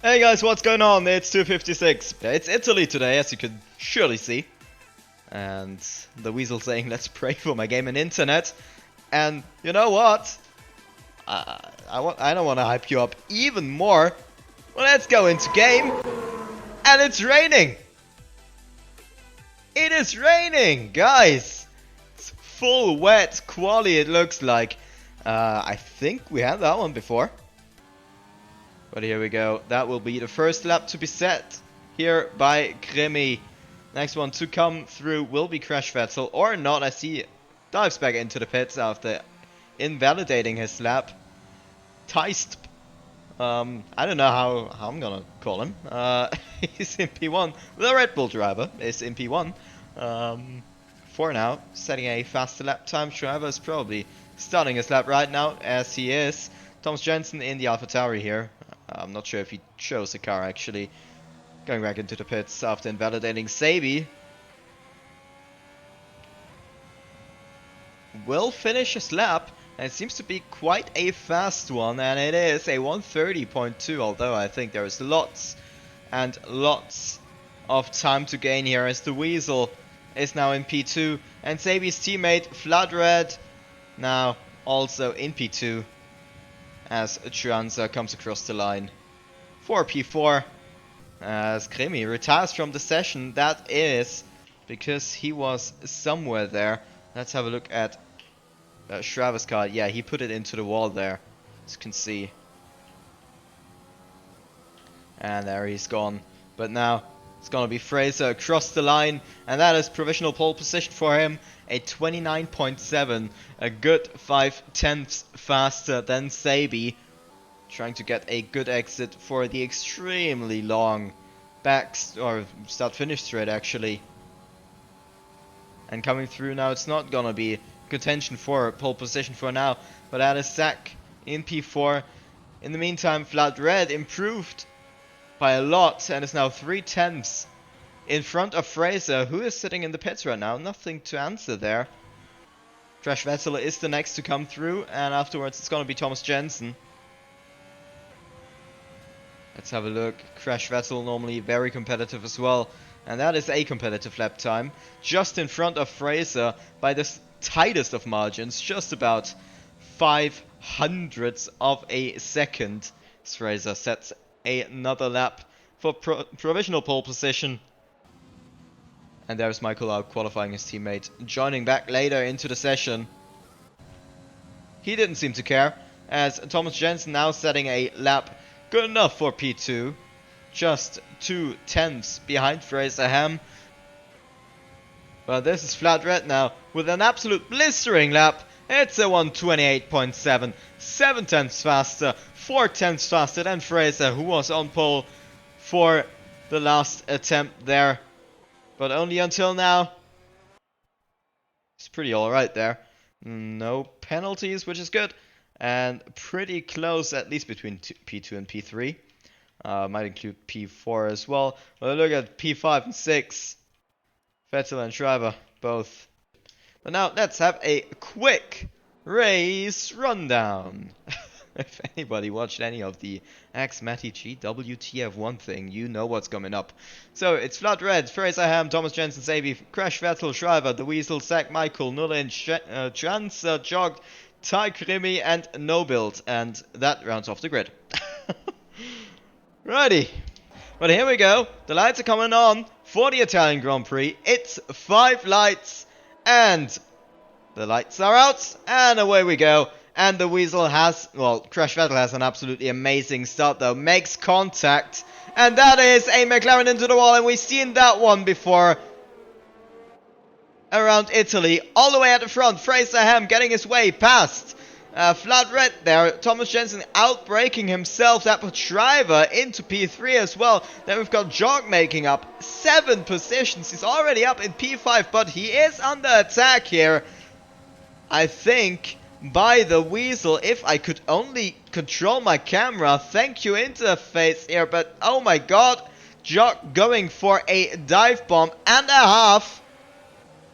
Hey guys, what's going on? It's TwoFiftySix. It's Italy today, as you could surely see. And the Weasel saying, let's pray for my game and internet. And you know what? I don't want to hype you up even more. Well, let's go into game. And it's raining. It is raining, guys. It's full wet quali, it looks like. I think we had that one before. But here we go. That will be the first lap to be set here by Krimi. Next one to come through will be Crash Vettel or not, as he dives back into the pits after invalidating his lap. Teist. I don't know how I'm gonna call him. He's in P1. The Red Bull driver is in P1. For now, setting a faster lap time. Driver is probably starting his lap right now, as he is. Thomas Jensen in the AlphaTauri here. I'm not sure if he chose the car actually. Going back into the pits after invalidating Sabi. Will finish his lap, and it seems to be quite a fast one, and it is a 1:30.2, although I think there is lots and lots of time to gain here, as the Weasel is now in P2 and Sabi's teammate Flood Red now also in P2 as Trianza comes across the line for P4 as Krimi retires from the session. That is because he was somewhere there. Let's have a look at Shraver's card. Yeah, he put it into the wall there, as you can see. And there he's gone. But now it's gonna be Fraser across the line, and that is provisional pole position for him. A 29.7, a good 5/10 faster than Sabi. Trying to get a good exit for the extremely long start-finish straight actually. And coming through now, it's not gonna be contention for pole position for now, but that is Zach in P4. In the meantime, Flood Red improved by a lot and is now 3/10 in front of Fraser, who is sitting in the pits right now. Nothing to answer there. Crash Vettel is the next to come through, and afterwards it's gonna be Thomas Jensen. Let's have a look. Crash Vettel normally very competitive as well, and that is a competitive lap time. Just in front of Fraser by the tightest of margins, just about 500ths of a second. Fraser sets another lap for provisional pole position. And there's Michael out qualifying his teammate, joining back later into the session. He didn't seem to care, as Thomas Jensen now setting a lap good enough for P2. Just 2/10 behind Fraser Ham. Well, this is Flat Red now with an absolute blistering lap. It's a 1:28.7, 7/10 faster, 4/10 faster than Fraser, who was on pole for the last attempt there. But only until now. It's pretty alright there. No penalties, which is good. And pretty close, at least between P2 and P3. Might include P4 as well. But look at P5 and 6. Vettel and Shriver, both. But now let's have a quick race rundown. If anybody watched any of the X-Matty GWTF1 thing, you know what's coming up. So it's Flood Red, Fraser Ham, Thomas Jensen, Sabi, Crash Vettel, Shriver, the Weasel, Zach, Michael, Nullin, Chancer, Jog, Ty Krimi, and No Build. And that rounds off the grid. Righty. But here we go. The lights are coming on for the Italian Grand Prix. It's 5 lights. And the lights are out. And away we go. And the Weasel has, well, Crash Vettel has an absolutely amazing start though. Makes contact. And that is a McLaren into the wall. And we've seen that one before. Around Italy. All the way at the front. Fraser Ham getting his way past Flood Red there. Thomas Jensen outbraking himself. That puts Shriver into P3 as well. Then we've got Jog making up 7 positions. He's already up in P5. But he is under attack here. I think by the Weasel, if I could only control my camera. Thank you, interface here, but oh my god, Jog going for a dive bomb and a half.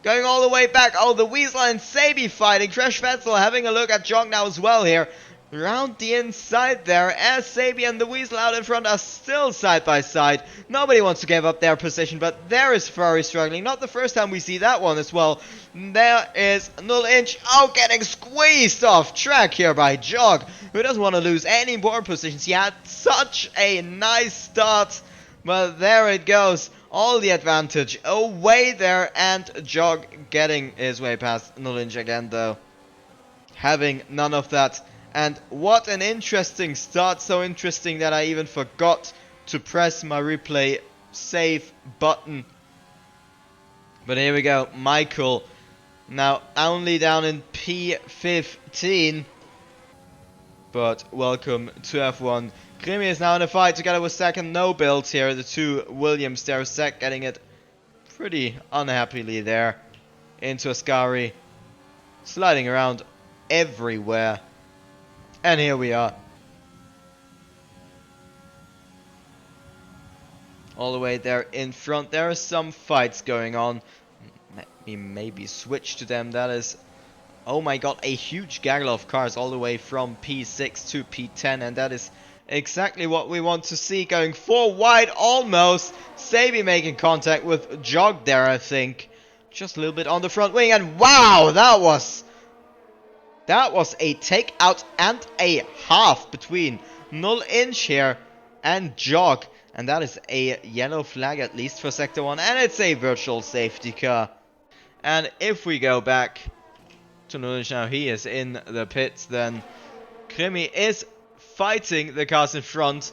Going all the way back. Oh, the Weasel and Sabi fighting. Crash Vettel having a look at Jog now as well here. round the inside there, as Sabi and the Weasel out in front are still side by side. Nobody wants to give up their position, but there is Ferrari struggling. Not the first time we see that one as well. There is Null Inch, getting squeezed off track here by Jog, who doesn't want to lose any more positions. He had such a nice start, but there it goes. All the advantage away there, and Jog getting his way past Null Inch again though. Having none of that. And what an interesting start, so interesting that I even forgot to press my replay save button. But here we go, Michael now only down in P15. But welcome to F1. Krimi is now in a fight together with second, no build here. The two Williams there, Sek getting it pretty unhappily there into Ascari. Sliding around everywhere. And here we are. All the way there in front. There are some fights going on. Let me maybe switch to them. That is, oh my god, a huge gaggle of cars all the way from P6 to P10. And that is exactly what we want to see. Going 4 wide almost. Sabi making contact with Jog there, I think. Just a little bit on the front wing. And wow, that was a takeout and a half between Null Inch here and Jog. And that is a yellow flag at least for Sector 1. And it's a virtual safety car. And if we go back to Null Inch now, he is in the pits. Then Krimi is fighting the cars in front.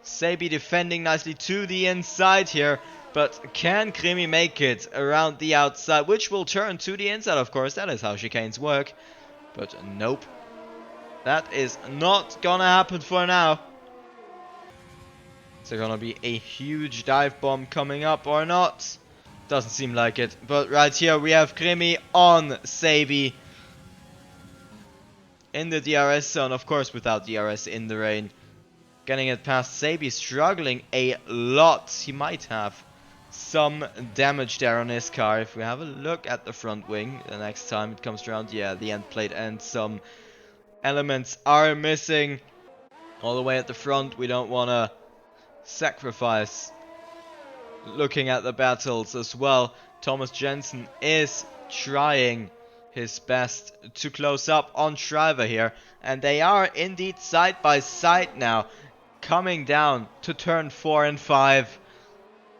Sabi defending nicely to the inside here. But can Krimi make it around the outside? Which will turn to the inside, of course. That is how chicanes work. But nope. That is not gonna happen for now. Is there gonna be a huge dive bomb coming up or not? Doesn't seem like it. But right here we have Krimi on Sabi. In the DRS zone, of course without DRS in the rain. Getting it past Sabi, struggling a lot. He might have some damage there on his car. If we have a look at the front wing the next time it comes around, yeah, the end plate and some elements are missing all the way at the front. We don't want to sacrifice looking at the battles as well. Thomas Jensen is trying his best to close up on Shriver here, and they are indeed side by side now, coming down to turn 4 and 5.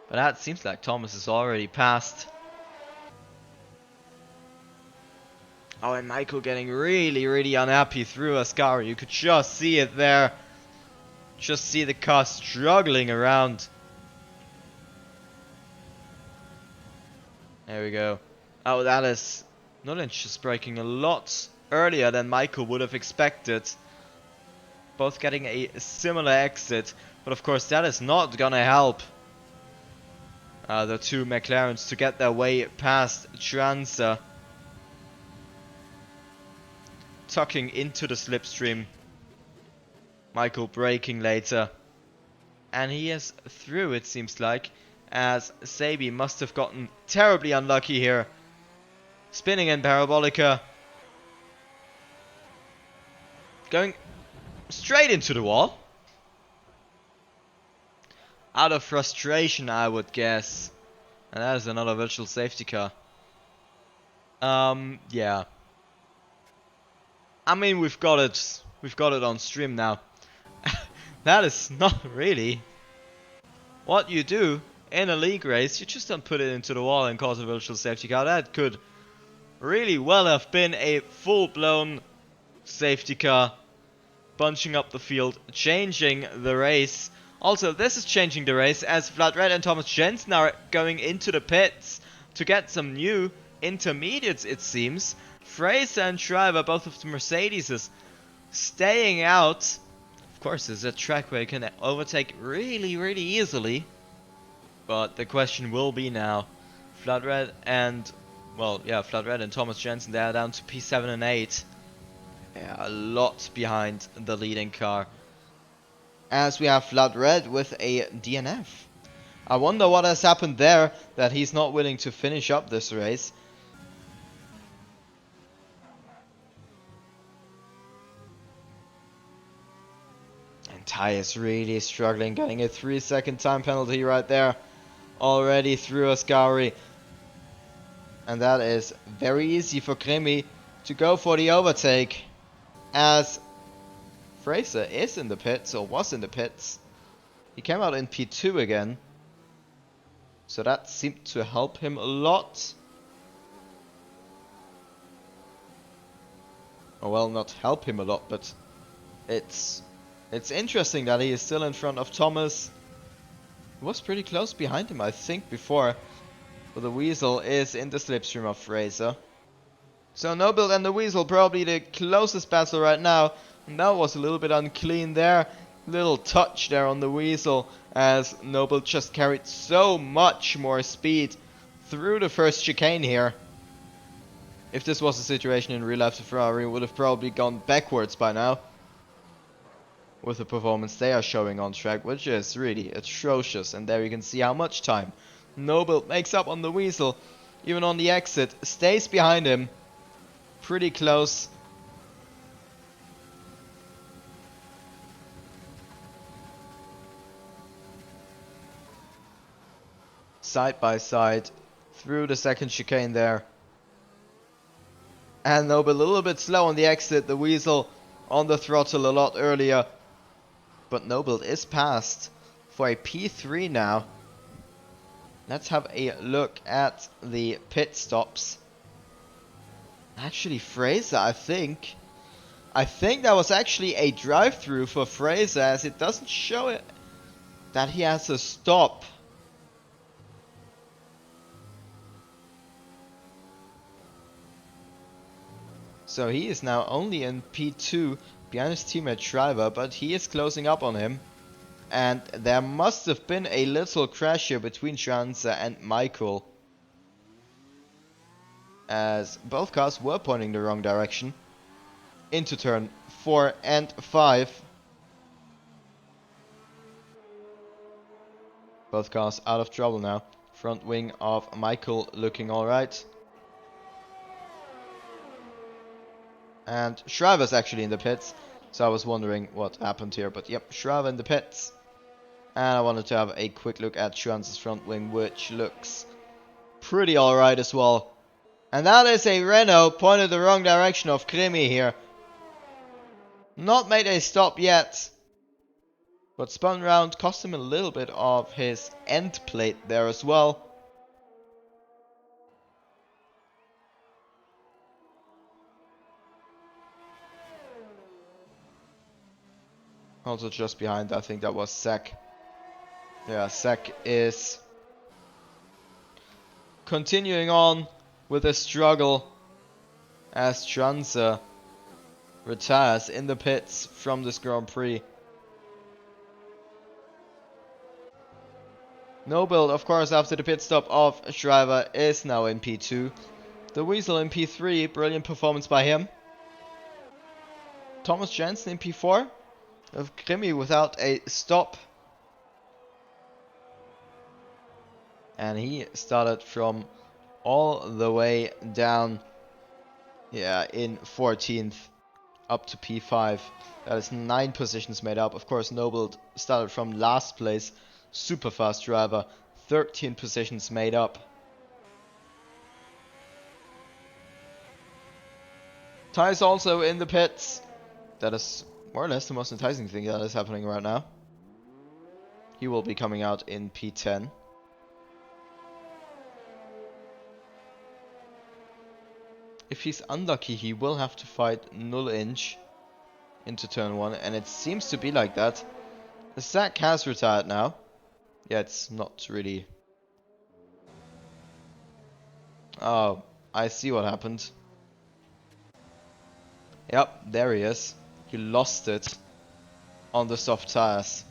But that seems like Thomas is already passed. Oh, and Michael getting really unhappy through Ascari. You could just see it there. Just see the car struggling around. There we go. Oh, that is... Null Inch is braking a lot earlier than Michael would have expected. Both getting a similar exit. But of course that is not gonna help the two McLarens to get their way past Transa. Tucking into the slipstream. Michael braking later. And he is through, it seems like, as Sabi must have gotten terribly unlucky here. Spinning in Parabolica. Going straight into the wall. Out of frustration, I would guess. And that is another virtual safety car. Yeah. I mean, we've got it on stream now. That is not really what you do in a league race. You just don't put it into the wall and cause a virtual safety car. That could really well have been a full-blown safety car. Bunching up the field, changing the race. Also, this is changing the race as Vlad Red and Thomas Jensen are going into the pits to get some new intermediates, it seems. Fraser and Shriver, both of the Mercedeses, staying out. Of course, there's a track where you can overtake really easily. But the question will be now, Vlad Red and, well, yeah, Vlad Red and Thomas Jensen, they are down to P7 and 8. They are a lot behind the leading car. As we have Vlad Red with a DNF. I wonder what has happened there that he's not willing to finish up this race. Ty is really struggling, getting a 3-second time penalty right there. Already through Ascari. And that is very easy for Krimi to go for the overtake. As Fraser is in the pits, or was in the pits. He came out in P2 again. So that seemed to help him a lot. Or well, not help him a lot, but it's interesting that he is still in front of Thomas. He was pretty close behind him, I think, before. But the Weasel is in the slipstream of Fraser. So Noble and the Weasel probably the closest battle right now. And that was a little bit unclean there. Little touch there on the Weasel, as Noble just carried so much more speed through the first chicane here. If this was a situation in real life, the Ferrari would have probably gone backwards by now. With the performance they are showing on track, which is really atrocious. And there you can see how much time Noble makes up on the Weasel. Even on the exit, stays behind him. Pretty close. Side by side through the second chicane there. And Noble a little bit slow on the exit. The Weasel on the throttle a lot earlier. But Noble is passed for a P3 now. Let's have a look at the pit stops. Actually, Fraser, I think that was actually a drive-through for Fraser, as it doesn't show it that he has a stop. So he is now only in P2 behind his teammate Shriver, but he is closing up on him. And there must have been a little crash here between Schwanzer and Michael, as both cars were pointing the wrong direction into turn 4 and 5. Both cars out of trouble now. Front wing of Michael looking alright. And Shriver's actually in the pits, so I was wondering what happened here. But yep, Shriver in the pits. And I wanted to have a quick look at Schwanzer's front wing, which looks pretty alright as well. And that is a Renault pointed the wrong direction of Krimi here. Not made a stop yet. But spun round, cost him a little bit of his end plate there as well. Also just behind, I think that was Zach. Yeah, Zach is continuing on with a struggle as Schwanzer retires in the pits from this Grand Prix. Noble, of course, after the pit stop of Shriver, is now in P2. The Weasel in P3, brilliant performance by him. Thomas Jensen in P4, of Krimi without a stop. And he started from all the way down, yeah, in 14th up to P5. That is 9 positions made up. Of course, Noble started from last place. Super fast driver. 13 positions made up. Ty's also in the pits. That is more or less the most enticing thing that is happening right now. He will be coming out in P10. If he's unlucky, he will have to fight Null Inch into turn 1, and it seems to be like that. Zach has retired now. Yeah, it's not really... Oh, I see what happened. Yep, there he is. He lost it on the soft tires.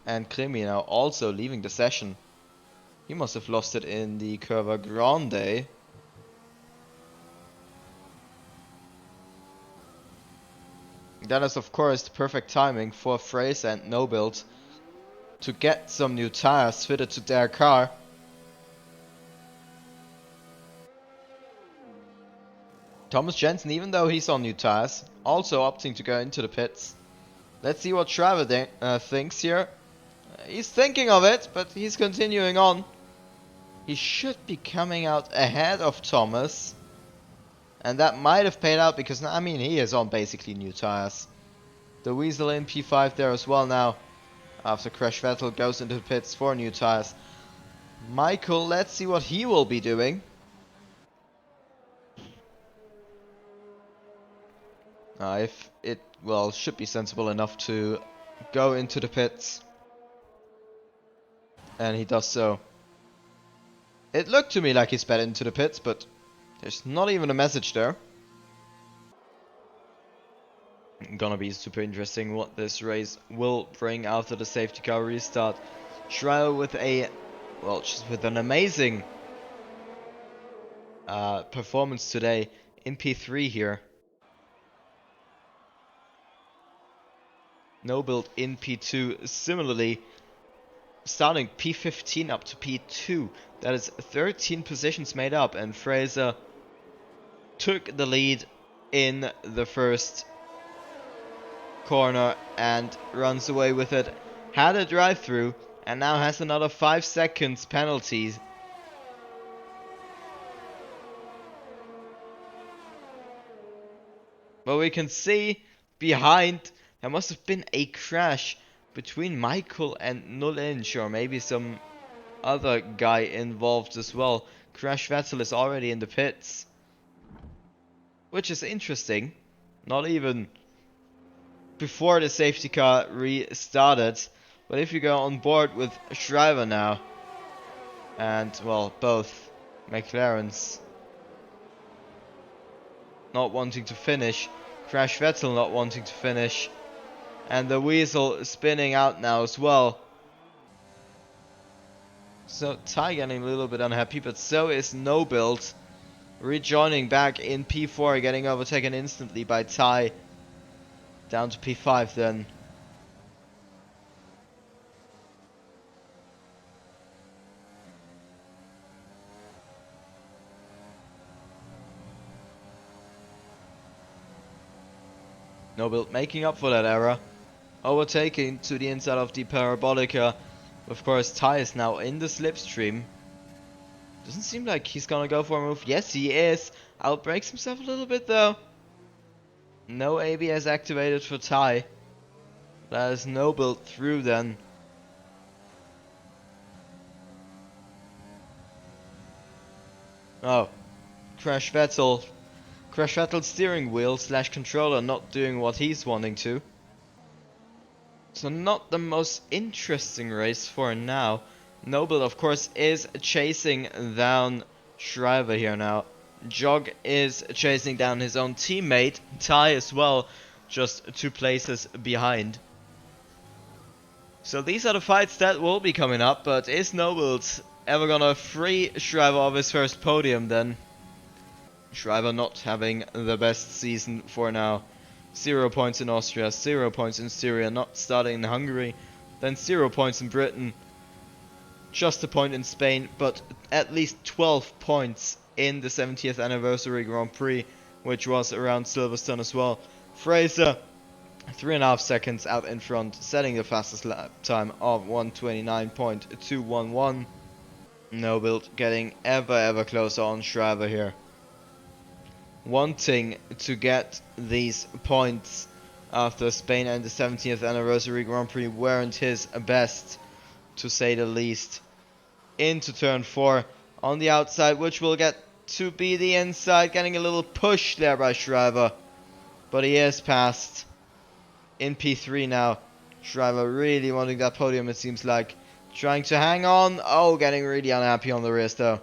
And Krimi now also leaving the session. He must have lost it in the Curva Grande. That is of course the perfect timing for Fraser and Nobuild to get some new tires fitted to their car. Thomas Jensen, even though he's on new tires, also opting to go into the pits. Let's see what Shriver thinks here. He's thinking of it, but he's continuing on. He should be coming out ahead of Thomas. And that might have paid out because, I mean, he is on basically new tires. The Weasel in P5 there as well now. After Crash Vettel goes into the pits for new tires. Michael, let's see what he will be doing. If it, well, should be sensible enough to go into the pits. And he does so. It looked to me like he sped into the pits, but there's not even a message there. Gonna be super interesting what this race will bring after the safety car restart. Shriver with a, well, just with an amazing performance today in P3 here. No build in P2, similarly starting P15 up to P2. That is 13 positions made up, and Fraser took the lead in the first corner and runs away with it. Had a drive through and now has another 5 seconds penalty. But we can see behind there must have been a crash between Michael and Null Inch, or maybe some other guy involved as well. Crash Vettel is already in the pits, which is interesting. Not even before the safety car restarted. But if you go on board with Shriver now, and well, both McLarens not wanting to finish, Crash Vettel not wanting to finish, and the Weasel spinning out now as well. So Ty getting a little bit unhappy, but so is No Build, rejoining back in P4, getting overtaken instantly by Ty. Down to P5 then. No Build making up for that error. Overtaking to the inside of the Parabolica. Of course, Ty is now in the slipstream. Doesn't seem like he's gonna go for a move. Yes, he is. Outbrakes himself a little bit though. No ABS activated for Ty. That is No Build through then. Oh, Crash Vettel. Crash Vettel's steering wheel / controller not doing what he's wanting to. So not the most interesting race for now. No Build of course is chasing down Shriver here now. Jog is chasing down his own teammate, Ty as well, just 2 places behind. So these are the fights that will be coming up, but is No Build ever gonna free Shriver of his first podium then? Shriver not having the best season for now. 0 points in Austria, 0 points in Syria, not starting in Hungary, then 0 points in Britain, just a point in Spain, but at least 12 points in the 70th anniversary Grand Prix, which was around Silverstone as well. Fraser 3.5 seconds out in front, setting the fastest lap time of 1:29.211. No Build getting ever closer on Shriver here, wanting to get these points after Spain and the 70th anniversary Grand Prix weren't his best, to say the least. Into turn 4 on the outside, which will get to be the inside, getting a little push there by Shriver, but he is passed. In P3 now, Shriver really wanting that podium, it seems like, trying to hang on. Oh, getting really unhappy on the race though,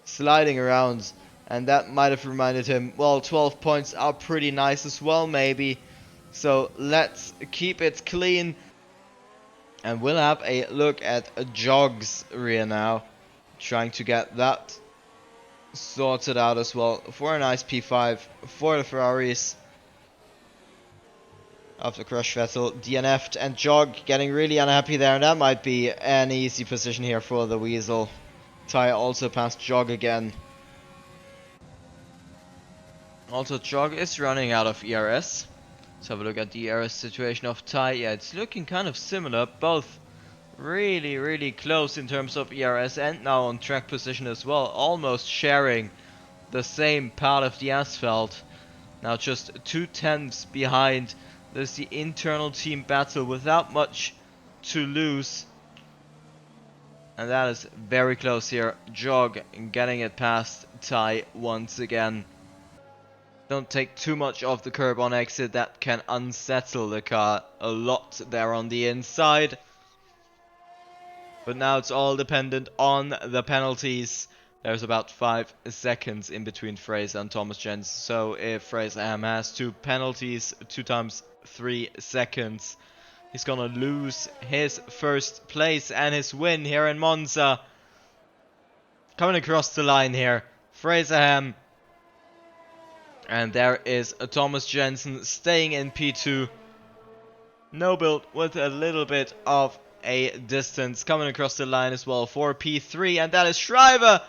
sliding around, and that might have reminded him, well, 12 points are pretty nice as well maybe, so let's keep it clean. And we'll have a look at Jog's rear now, trying to get that sorted out as well for a nice P5 for the Ferraris. After Crash Vettel DNF'd, and Jog getting really unhappy there, and that might be an easy position here for the Weasel. Ty also passed Jog again. Also, Jog is running out of ERS. Let's have a look at the ERS situation of Ty. Yeah, it's looking kind of similar. Both really close in terms of ERS and now on track position as well. Almost sharing the same part of the asphalt. Now just 2/10 behind. There's the internal team battle without much to lose. And that is very close here. Jog getting it past Ty once again. Don't take too much off the curb on exit. That can unsettle the car a lot there on the inside. But now it's all dependent on the penalties. There's about 5 seconds in between Fraser and Thomas Jensen. So if Fraser has 2 penalties, 2 times 3 seconds, he's gonna lose his first place and his win here in Monza. Coming across the line here, Fraser. And there is Thomas Jensen staying in P2. No build with a little bit of a distance coming across the line as well for P3. And that is Shriver.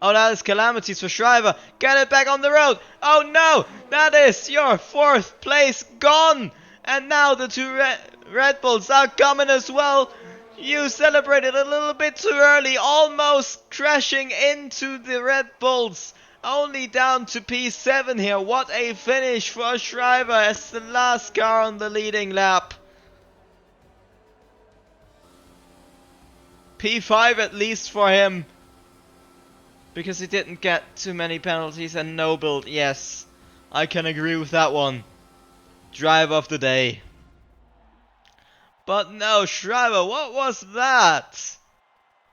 Oh, that is calamities for Shriver. Get it back on the road. Oh no, that is your 4th place gone. And now the 2 Red Bulls are coming as well. You celebrated a little bit too early, almost crashing into the Red Bulls. Only down to P7 here. What a finish for Shriver as the last car on the leading lap. P5 at least for him, because he didn't get too many penalties and no build. Yes, I can agree with that one. Drive of the day. But no, Shriver, what was that?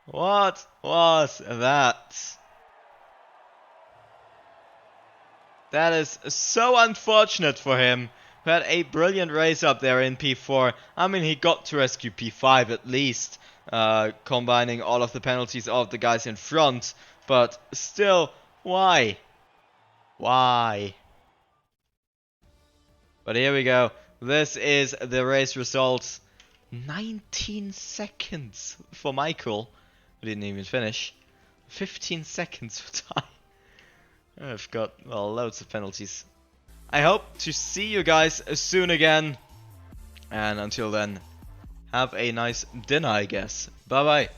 What was that? That is so unfortunate for him, who had a brilliant race up there in P4. I mean, he got to rescue P5 at least, combining all of the penalties of the guys in front. But still, why? Why? But here we go. This is the race results. 19 seconds for Michael, who didn't even finish. 15 seconds for Ty. I've got, well, loads of penalties. I hope to see you guys soon again. And until then, have a nice dinner, I guess. Bye bye.